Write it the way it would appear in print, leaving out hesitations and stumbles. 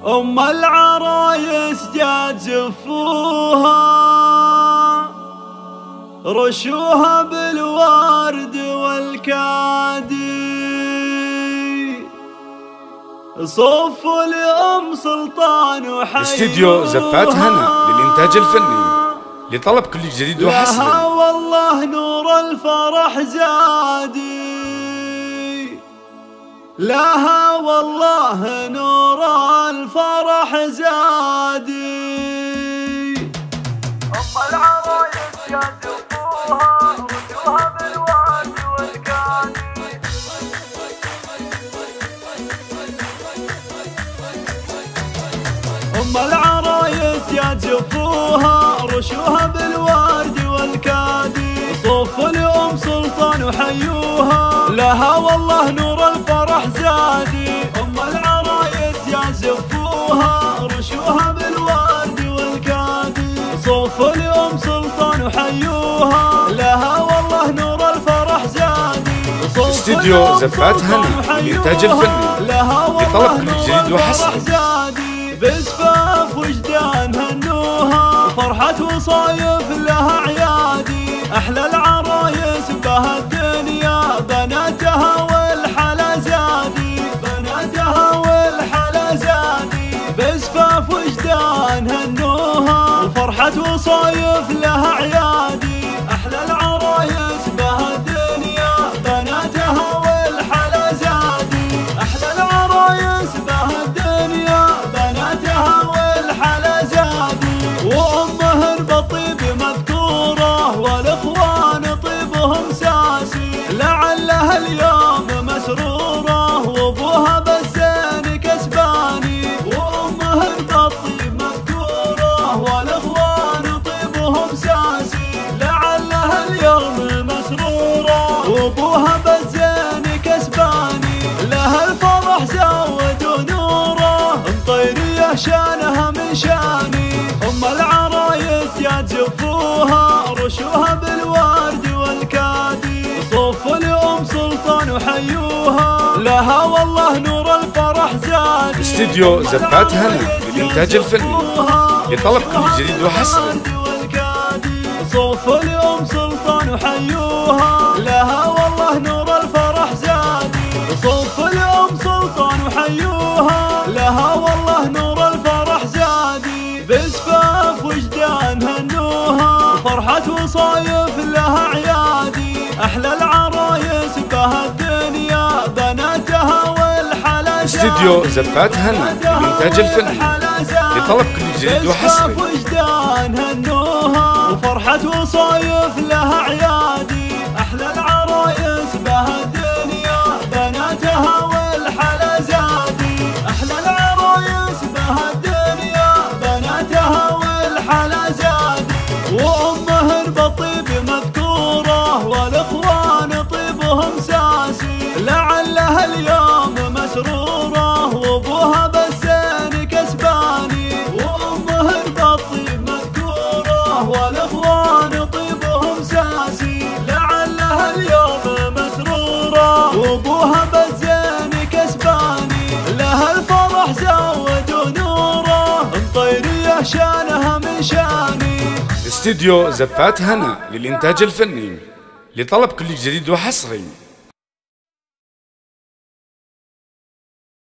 أم العرايس جات زفوها، رشوها بالورد والكادي، صفوا لأم سلطان وحيوها. استديو زفات هنا للإنتاج الفني. لطلب كل جديد وحصري. لها والله نور الفرح زادي، لها والله نور الفرح زادي. أم العرايس جات زفوها، رشوها بالورد والكادي، أم العرايس جات زفوها، رشوها بالورد والكادي، صفوا لأم سلطان وحيوها. لها والله نور الفرح زادي. أم العرايس جات زفوها، رشوها بالورد والكادي، صفوا لأم سلطان وحيوها. لها والله نور الفرح زادي. استديو زفات هنا للإنتاج الفني. لطلب كل جديد وحصري. بزفاف وجدان هنوها، فرحة وصايف لها عيادي، أحلى العرايس بهالدنيا، بناتها والحلا زادي، بناتها والحلا زادي. بزفاف وجدان هنوها، وفرحة وصايف لها عيادي، أحلى العرايس بهالدنيا، بناتها والحلا زادي، أحلى العرايس بهالدنيا، بناتها والحلا زادي. وأمهن بالطيب مذكورة، والإخوان طيبهم ساسي، لعلها اليوم مسرورة، وأبوها بالزين كسباني. وأمهن بالطيب مذكورة، والإخوان طيبهم ساسي، لعلها اليوم مسرورة، وأبوها بالزين كسباني. لها الفرح زود ونوره، مطيرية شانها من شاني. أم العرايس جات زفوها، رشوها بالورد والكادي، صفوا لأم سلطان وحيوها. لها والله نور الفرح زادي. استديو زفات هنا للإنتاج الفني. لطلب كل جديد وحصري. صفوا لأم سلطان وحيوها. لها والله نور الفرح زادي. صفوا لأم سلطان وحيوها. لها والله نور الفرح زادي. بزفاف وجدان هنوها، فرحة وصايف لها عيادي، أحلى العرايس بهالدنيا، بناتها والحلا زادي. استديو زفات هنا للإنتاج الفني. لطلب كل جديد وحصري. بزفاف وجدان هنوها، وفرحة وصايف لها عيادي، أحلى العرايس بهالدنيا، بناتها والحلا زادي، أحلى العرايس بهالدنيا، بناتها والحلا زادي. وأمهن بالطيب مذكورة، والإخوان طيبهم ساسي، لعلها اليوم مسرورة، وأبوها بالزين كسباني. وأمهن بالطيب مذكورة، والإخوان طيبهم ساسي، لعلها اليوم مسرورة، وأبوها بالزين كسباني. لها الفرح زود ونوره، مطيرية شانها من شاني. استديو زفات هنا للإنتاج الفني. لطلب كل جديد وحصري.